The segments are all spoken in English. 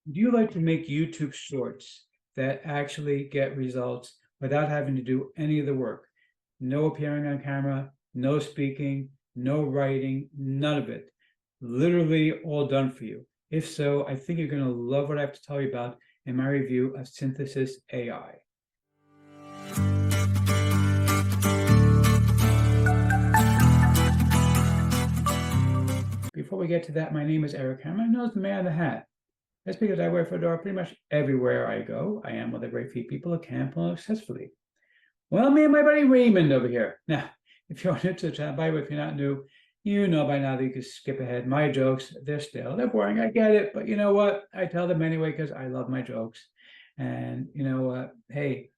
Do you like to make YouTube shorts that actually get results without having to do any of the work? No appearing on camera, no speaking, no writing, none of it. Literally all done for you. If so, I think you're going to love what I have to tell you about in my review of Synthesis AI. Before we get to that, my name is Eric Hammer. I'm known as the man in the hat. That's because I wear a fedora pretty much everywhere I go. I am one of the very few people who can pull successfully. Well, me and my buddy Raymond over here. Now, if you're new to the channel, by the way, if you're not new, you know by now that you can skip ahead. My jokes, they're boring. I get it. But you know what? I tell them anyway because I love my jokes. And you know what? Hey,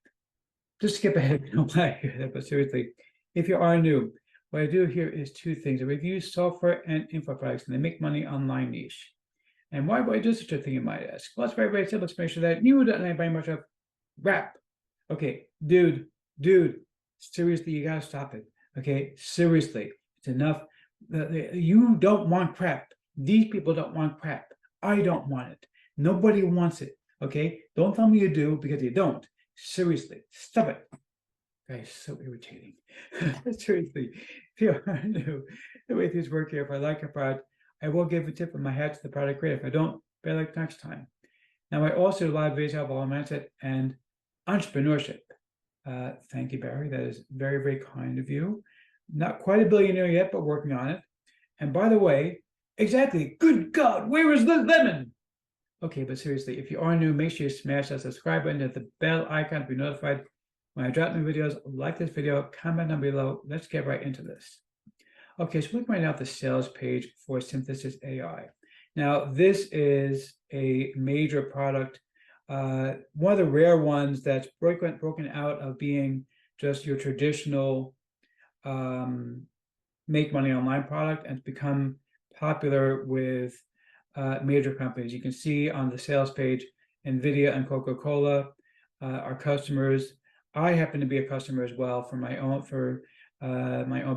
just skip ahead if you don't like it. But seriously, if you are new, what I do here is two things. I review software and info products, and they make money online niche. And why would I do such a thing, you might ask? Well, it's very, very simple. Let's make sure that you don't buy much of rap. Okay, dude, seriously, you gotta stop it. Okay, seriously, it's enough. You don't want crap. These people don't want crap. I don't want it. Nobody wants it. Okay, don't tell me you do because you don't. Seriously, stop it. Guys, so irritating. Seriously, if you are new, the way things work here, if I like a product, I will give a tip of my hat to the product creator. If I don't, better like next time. Now, I also do a lot of videos about mindset and entrepreneurship. Thank you, Barry. That is very, very kind of you. Not quite a billionaire yet, but working on it. And by the way, exactly, good God, where is the lemon? Okay, but seriously, if you are new, make sure you smash that subscribe button, hit the bell icon to be notified when I drop new videos. Like this video, comment down below. Let's get right into this. Okay, so looking right now at the sales page for Synthesis AI. Now, this is a major product, one of the rare ones that's broken out of being just your traditional make money online product and it's become popular with major companies. You can see on the sales page, NVIDIA and Coca-Cola are customers. I happen to be a customer as well for my own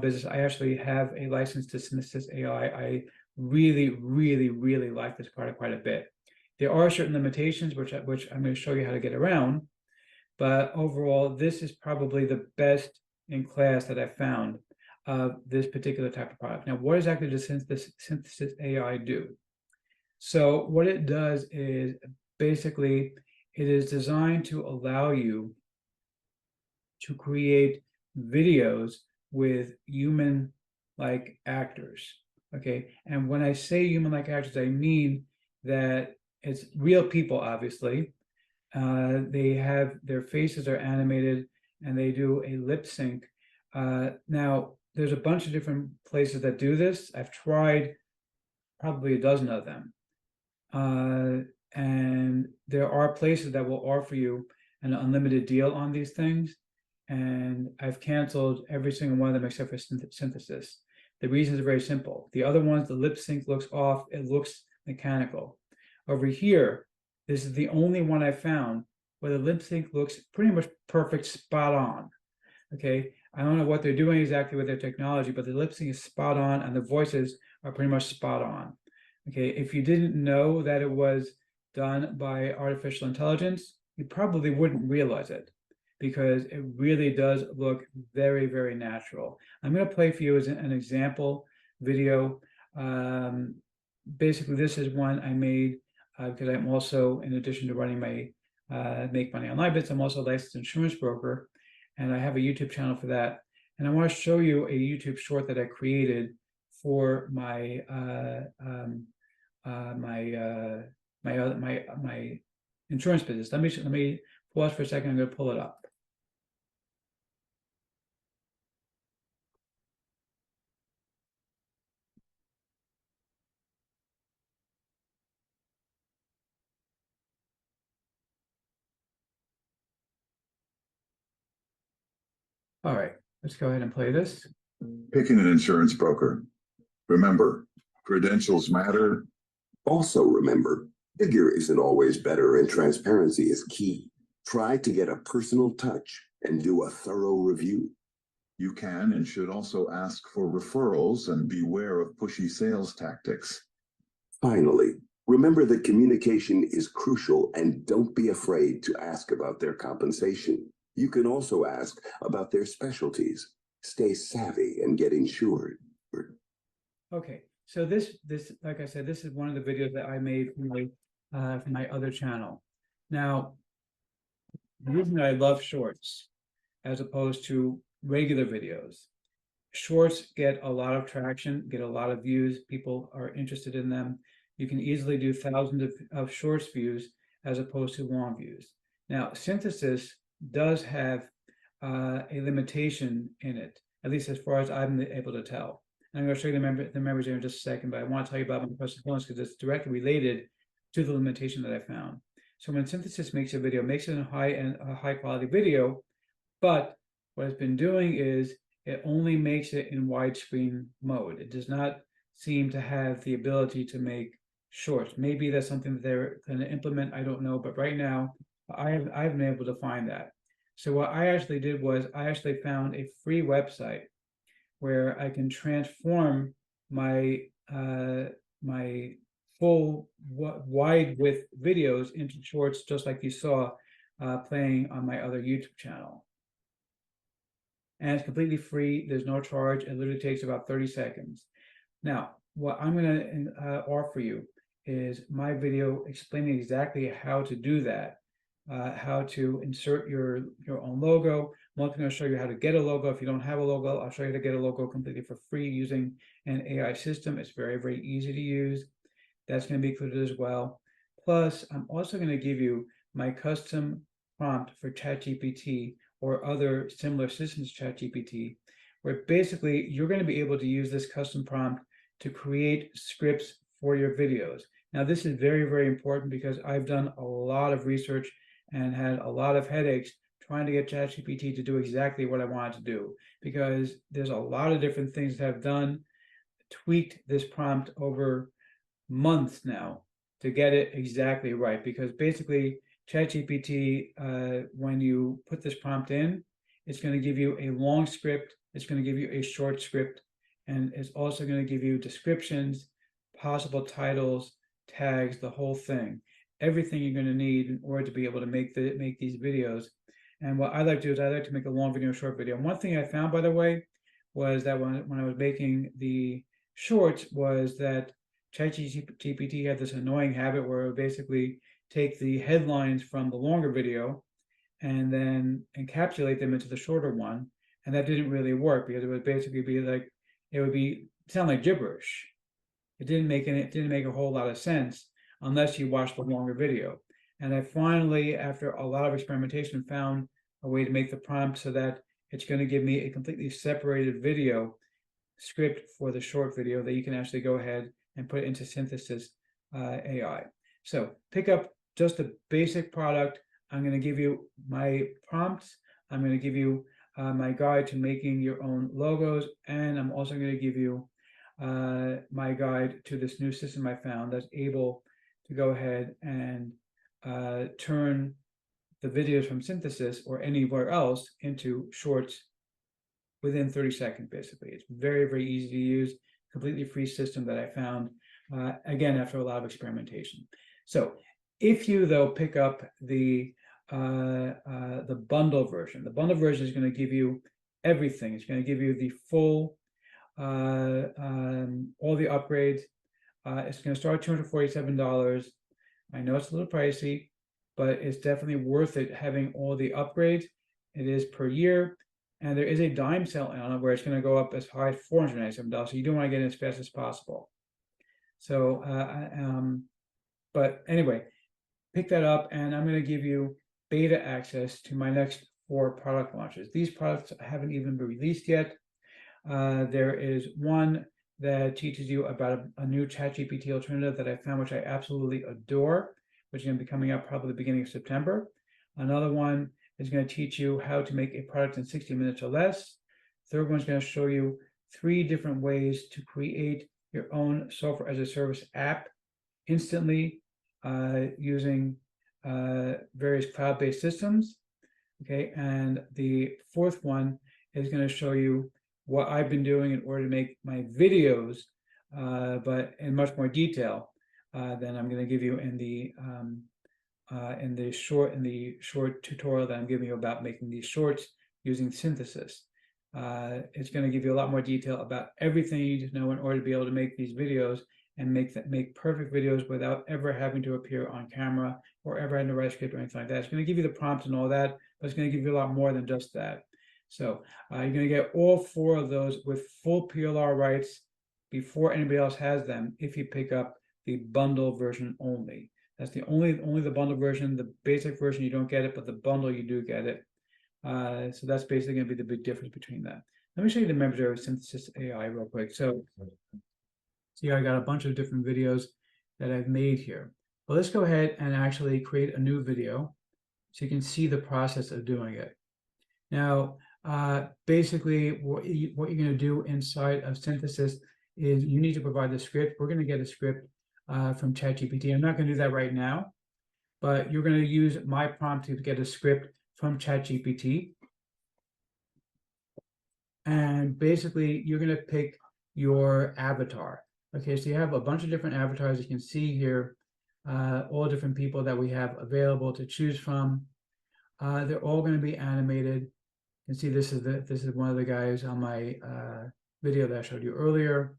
business. I actually have a license to Synthesis AI. I really, really, really like this product quite a bit. There are certain limitations, which I'm going to show you how to get around. But overall, this is probably the best in class that I've found of this particular type of product. Now, what exactly does Synthesis AI do? So what it does is basically it is designed to allow you to create videos with human-like actors, okay? And when I say human-like actors, I mean that it's real people, obviously. They have, their faces are animated, and they do a lip sync. Now, there's a bunch of different places that do this. I've tried probably a dozen of them. And there are places that will offer you an unlimited deal on these things. And I've canceled every single one of them except for Synthesis. The reason is very simple. The other ones, the lip sync looks off, it looks mechanical. Over here, this is the only one I found where the lip sync looks pretty much perfect, spot on. Okay, I don't know what they're doing exactly with their technology, but the lip sync is spot on and the voices are pretty much spot on. Okay, if you didn't know that it was done by artificial intelligence, you probably wouldn't realize it, because it really does look very, very natural. I'm going to play for you as an example video. Basically, this is one I made because I'm also, in addition to running my Make Money Online bits, I'm also a licensed insurance broker, and I have a YouTube channel for that. And I want to show you a YouTube short that I created for my my insurance business. Let me pause for a second. I'm going to pull it up. All right, let's go ahead and play this. Picking an insurance broker. Remember, credentials matter. Also remember, figure isn't always better and transparency is key. Try to get a personal touch and do a thorough review. You can and should also ask for referrals and beware of pushy sales tactics. Finally, Remember that communication is crucial, and don't be afraid to ask about their compensation. You can also ask about their specialties. Stay savvy and get insured. Okay, so this, like I said, this is one of the videos that I made for my other channel. Now, the reason I love shorts as opposed to regular videos, shorts get a lot of traction, get a lot of views. People are interested in them. You can easily do thousands of shorts views as opposed to long views. Now, synthesis does have a limitation in it, at least as far as I'm able to tell. And I'm going to show you the members here in just a second, but I want to tell you about my personal bonus because it's directly related to the limitation that I found. So when synthesis makes a video, makes it a high quality video, but what it's been doing is it only makes it in widescreen mode. It does not seem to have the ability to make shorts. Maybe that's something that they're going to implement. I don't know, but right now I've been able to find that. So what I actually did was I actually found a free website where I can transform my my full wide width videos into shorts, just like you saw playing on my other YouTube channel. And it's completely free. There's no charge. It literally takes about 30 seconds. Now, what I'm going to offer you is my video explaining exactly how to do that, how to insert your own logo. I'm also going to show you how to get a logo. If you don't have a logo, I'll show you how to get a logo completely for free using an AI system. It's very, very easy to use. That's going to be included as well. Plus, I'm also going to give you my custom prompt for ChatGPT or other similar systems to ChatGPT, where basically you're going to be able to use this custom prompt to create scripts for your videos. Now, this is very, very important because I've done a lot of research and had a lot of headaches trying to get ChatGPT to do exactly what I wanted to do, because there's a lot of different things that I've done, tweaked this prompt over months now to get it exactly right. Because basically ChatGPT, when you put this prompt in, it's going to give you a long script, it's going to give you a short script, and it's also going to give you descriptions, possible titles, tags, the whole thing, everything you're going to need in order to be able to make these videos. And what I like to do is I like to make a long video, short video. And one thing I found, by the way, was that when I was making the shorts, was that ChatGPT had this annoying habit where it would basically take the headlines from the longer video and then encapsulate them into the shorter one. And that didn't really work because it would basically be like, it would sound like gibberish. It didn't make a whole lot of sense unless you watched the longer video. And I finally, after a lot of experimentation, found a way to make the prompt so that it's going to give me a completely separated video script for the short video that you can actually go ahead and put into Synthesis AI. So pick up just the basic product. I'm going to give you my prompts. I'm going to give you my guide to making your own logos. And I'm also going to give you my guide to this new system I found that's able to go ahead and turn the videos from Synthesis or anywhere else into shorts within 30 seconds, basically. It's very, very easy to use, completely free system that I found, again, after a lot of experimentation. So if you, though, pick up the bundle version, the bundle version is going to give you everything. It's going to give you the full, all the upgrades. It's going to start at $247. I know it's a little pricey, but it's definitely worth it having all the upgrades. It is per year. And there is a dime sale on it where it's going to go up as high as $497. So you do want to get in as fast as possible. So, but anyway, pick that up, and I'm going to give you beta access to my next 4 product launches. These products haven't even been released yet. There is one that teaches you about a new ChatGPT alternative that I found, which I absolutely adore, which is going to be coming out probably the beginning of September. Another one is going to teach you how to make a product in 60 minutes or less. Third one is going to show you 3 different ways to create your own software as a service app instantly using various cloud-based systems. Okay, and the fourth one is going to show you what I've been doing in order to make my videos, but in much more detail, than I'm going to give you in the short tutorial that I'm giving you about making these shorts using synthesis. It's going to give you a lot more detail about everything you need to know in order to be able to make these videos and make perfect videos without ever having to appear on camera or ever having to write a script or anything like that. It's going to give you the prompt and all that, but it's going to give you a lot more than just that. So you're going to get all 4 of those with full PLR rights before anybody else has them if you pick up the bundle version only. That's the only the bundle version. The basic version you don't get it, but the bundle you do get it. So that's basically going to be the big difference between that. Let me show you the members of Synthesis AI real quick. So see, I got a bunch of different videos that I've made here. But let's go ahead and actually create a new video so you can see the process of doing it. Now, basically, what you're going to do inside of Synthesis is you need to provide the script. We're going to get a script from ChatGPT. I'm not going to do that right now, but you're going to use my prompt to get a script from ChatGPT. And basically, you're going to pick your avatar. Okay, so you have a bunch of different avatars. You can see here all different people that we have available to choose from. They're all going to be animated. You can see this is one of the guys on my video that I showed you earlier.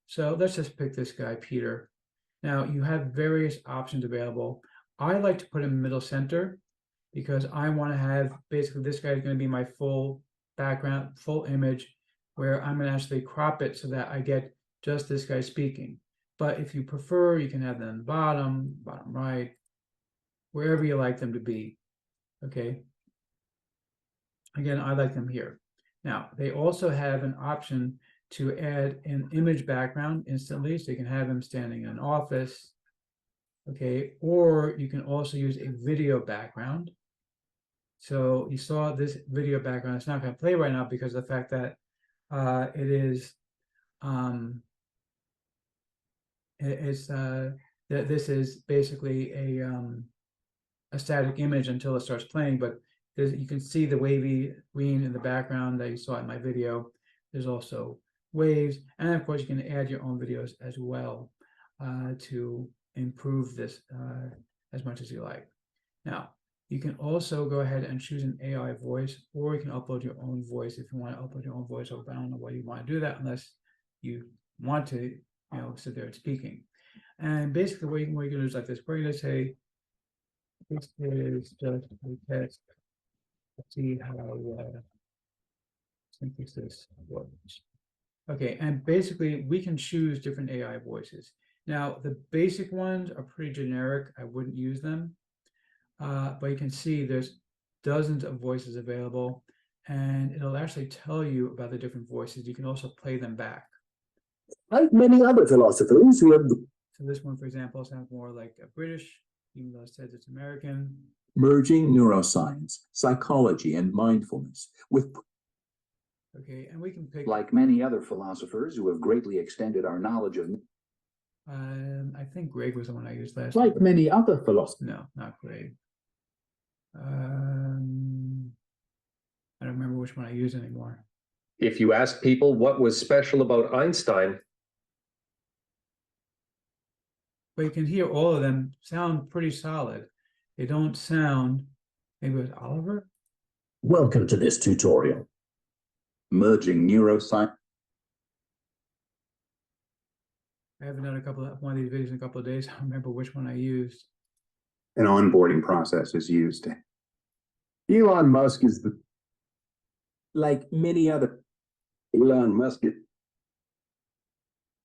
So let's just pick this guy, Peter. Now you have various options available. I like to put him in middle center because I want to have basically this guy is going to be my full background, full image, where I'm going to actually crop it so that I get just this guy speaking. But if you prefer, you can have them bottom right, wherever you like them to be. Okay. Again, I like them here. Now, they also have an option to add an image background instantly, so you can have them standing in an office. Okay, or you can also use a video background. So you saw this video background. It's not going to play right now because of the fact that this is basically a static image until it starts playing. But you can see the wavy green in the background that you saw in my video. There's also waves, and of course you can add your own videos as well to improve this as much as you like. Now, you can also go ahead and choose an AI voice, or you can upload your own voice if you want to upload your own voice over. I don't know why you want to do that unless you want to, sit there and speaking. And basically what you're going to do is like this. We're going to say, this is just a test to see how synthesis works. Okay, and basically we can choose different AI voices. Now, the basic ones are pretty generic. I wouldn't use them. But you can see there's dozens of voices available, and it'll actually tell you about the different voices. You can also play them back. Like many other philosophers who have So this one, for example, sounds more like a British, even though it says it's American. Merging neuroscience, psychology, and mindfulness with. Okay, and we can pick. Like many other philosophers who have greatly extended our knowledge of. I think Greg was the one I used last. Like time. many other philosophers. No, not Greg. I don't remember which one I use anymore. If you ask people what was special about Einstein. But you can hear all of them sound pretty solid. They don't sound, maybe it was Oliver? Welcome to this tutorial. Merging neuroscience. I haven't done one of these videos in a couple of days. I don't remember which one I used. An onboarding process is used. Elon Musk is the. Like many other. Elon Musk.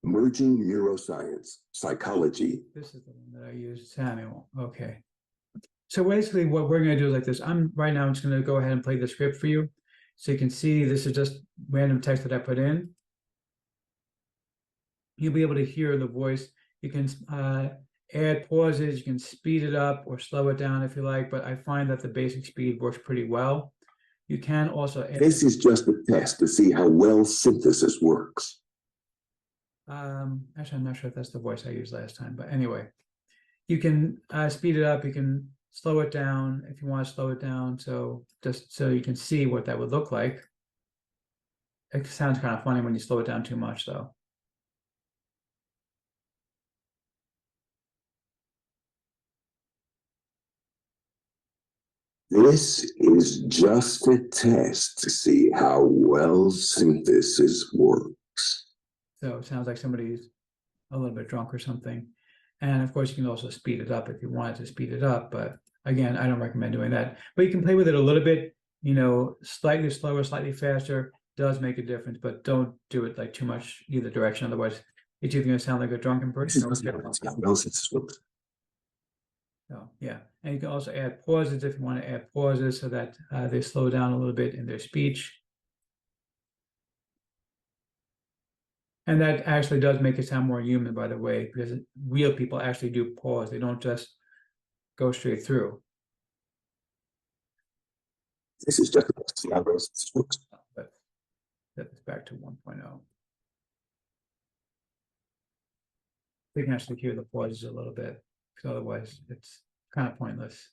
Merging neuroscience, psychology. This is the one that I used, Samuel. Okay. So basically what we're going to do is like this. Right now I'm just going to go ahead and play the script for you. So you can see this is just random text that I put in. You'll be able to hear the voice. You can add pauses. You can speed it up or slow it down if you like, but I find that the basic speed works pretty well. You can also add. This is just a test to see how well synthesis works. Actually, I'm not sure if that's the voice I used last time, but anyway, you can speed it up. You can slow it down if you want to slow it down. So just so you can see what that would look like. It sounds kind of funny when you slow it down too much, though. This is just a test to see how well synthesis works. So it sounds like somebody's a little bit drunk or something. And of course, you can also speed it up if you wanted to speed it up. But again, I don't recommend doing that. But you can play with it a little bit, slightly slower, slightly faster does make a difference, but don't do it like too much either direction. Otherwise, it's either going to sound like a drunken person. So yeah, and you can also add pauses if you want to add pauses so that they slow down a little bit in their speech. And that actually does make it sound more human, by the way, because real people actually do pause. They don't just go straight through. This is just to see how well synthesis works. But set this back to 1.0. We can actually hear the pauses a little bit, because otherwise it's kind of pointless.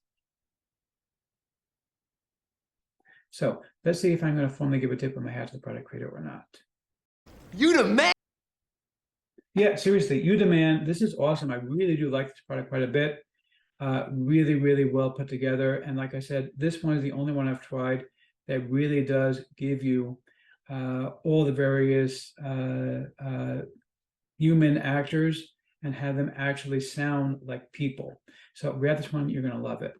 So let's see if I'm going to formally give a tip on my hat to the product creator or not. You the man. Yeah, seriously, you demand. This is awesome. I really do like this product quite a bit. Really, really well put together. And like I said, this one is the only one I've tried that really does give you all the various human actors and have them actually sound like people. So grab this one, you're going to love it.